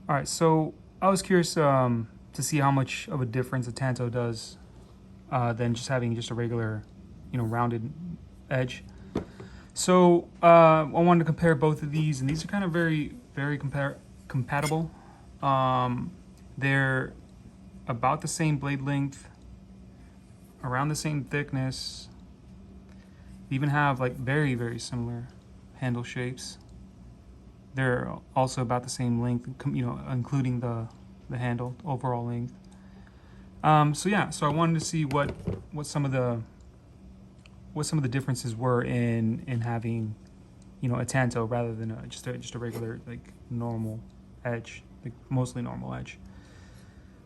All right, so I was curious to see how much of a difference a Tanto does than just having just a regular, rounded edge. So I wanted to compare both of these, and these are kind of very compatible. They're about the same blade length, around the same thickness. They even have like very similar handle shapes. They're also about the same length, including the handle overall length. So yeah, so I wanted to see what some of the differences were in having, a Tanto rather than just a regular like normal edge, like mostly normal edge.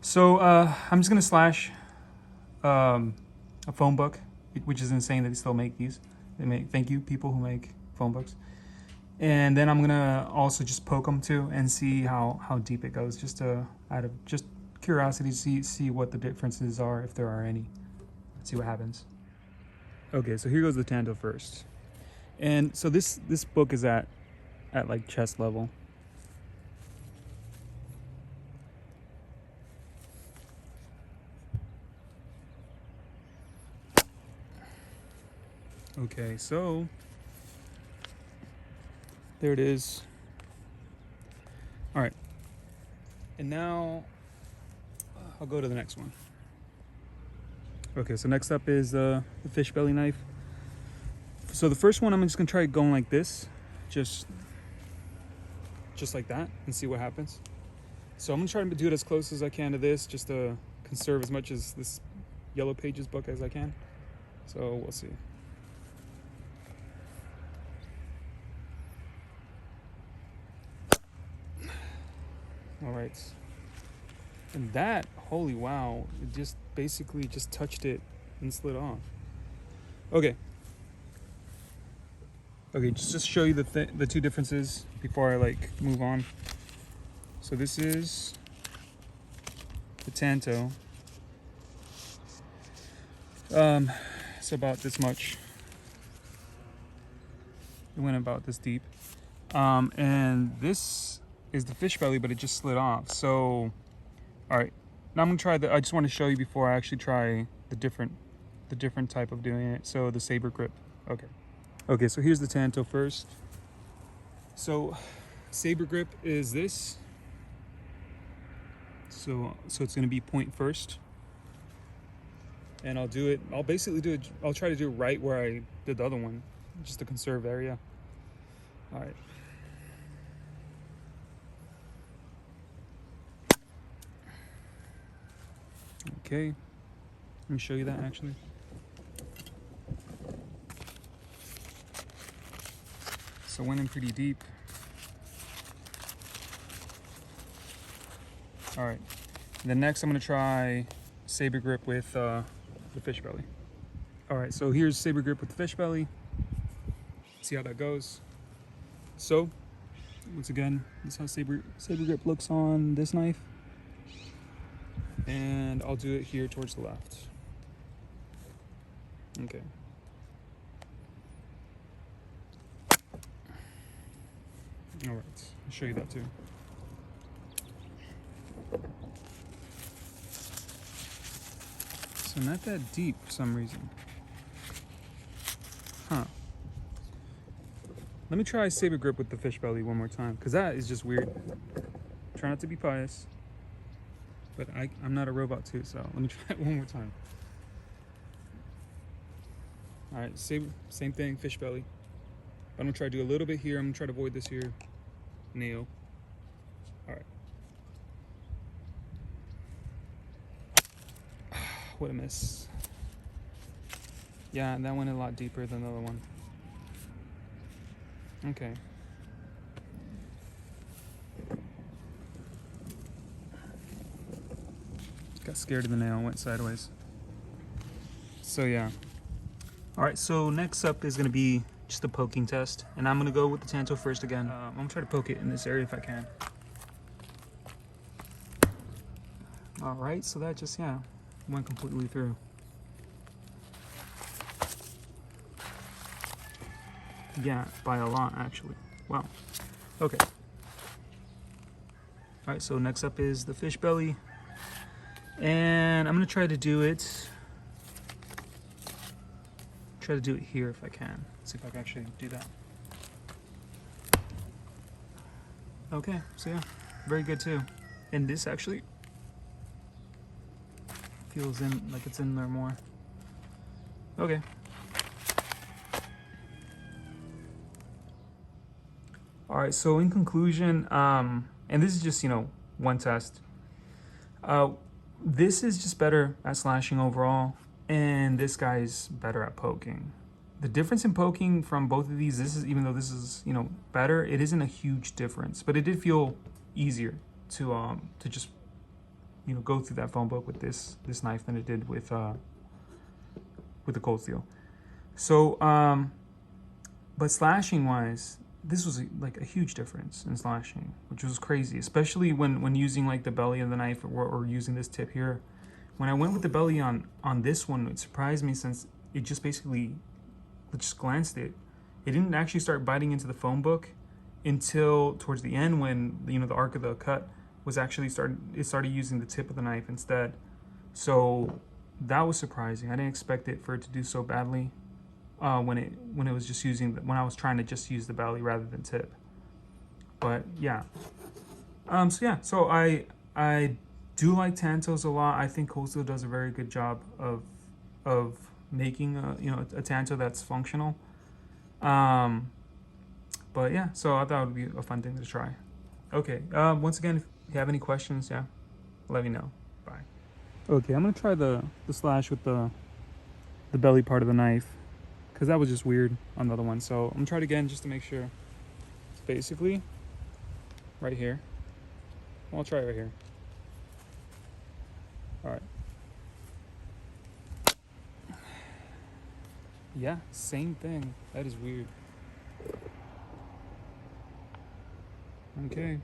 So I'm just gonna slash a phone book, which is insane that they still make these. Thank you people who make phone books. And then I'm gonna also just poke them too and see how deep it goes, just out of just curiosity, see what the differences are, if there are any. Let's see what happens. Okay, so here goes the Tanto first. And so this book is at like chest level. Okay, so there it is. All right, and now I'll go to the next one. Okay, so next up is the fishbelly knife. So the first one, I'm just gonna try going like this, just like that, and see what happens. So I'm gonna try to do it as close as I can to this, just to conserve as much as this Yellow Pages book as I can. So we'll see. All right. And that, holy wow, it just basically just touched it and slid off. Okay. Okay, just to show you the two differences before I like move on. So this is the Tanto. It's about this much. It went about this deep. And this is the fishbelly, but it just slid off. So, all right. Now I'm gonna try I just want to show you before I actually try the different type of doing it. So the Saber Grip. Okay. Okay, so here's the Tanto first. So Saber Grip is this. So it's gonna be point first. And I'll basically do it, I'll try to do it right where I did the other one, just to conserve area. All right. Okay, let me show you that actually. So went in pretty deep. All right, then next I'm gonna try Saber Grip with the fishbelly. All right, so here's Saber Grip with the fishbelly. See how that goes. So, once again, this is how Saber Grip looks on this knife. And I'll do it here towards the left. Okay. All right, I'll show you that too. So not that deep for some reason. Huh. Let me try Saber Grip with the fishbelly one more time, because that is just weird. Try not to be pious. But I'm not a robot too, so let me try it one more time. All right, same thing, fishbelly. I'm gonna try to do a little bit here. I'm gonna try to avoid this here nail. All right. What a miss. Yeah, that went a lot deeper than the other one. Okay. Got scared of the nail, went sideways. So yeah. All right, so next up is gonna be just a poking test. And I'm gonna go with the Tanto first again. I'm gonna try to poke it in this area if I can. All right, so that just, went completely through. Yeah, by a lot actually. Wow. Okay. All right, so next up is the fish belly, and I'm gonna try to do it. Try to do it here if I can. See if I can actually do that. Okay, so yeah, very good too. And this actually feels in like it's in there more. Okay. All right, so in conclusion, and this is just, you know, one test. This is just better at slashing overall, and this guy's better at poking. The difference in poking from both of these, this is, even though this is, you know, better, it isn't a huge difference, but it did feel easier to just, you know, go through that phone book with this knife than it did with the Cold Steel. So, but slashing wise, this was like a huge difference in slashing, which was crazy, especially when using like the belly of the knife or using this tip here. When I went with the belly on this one, it surprised me since it just basically just glanced it. It didn't actually start biting into the phone book until towards the end when, you know, the arc of the cut was actually started using the tip of the knife instead. So that was surprising. I didn't expect it for it to do so badly. When it was just using when I was trying to just use the belly rather than tip. But yeah, so I do like Tantos a lot. I think Cold Steel does a very good job of making a Tanto that's functional. But yeah, so I thought it would be a fun thing to try. Okay, once again, if you have any questions, yeah, let me know. Bye. Okay, I'm gonna try the slash with the belly part of the knife, because that was just weird on the other one. So I'm gonna try it again just to make sure. It's basically right here. I'll try it right here. All right. Yeah, same thing. That is weird. Okay.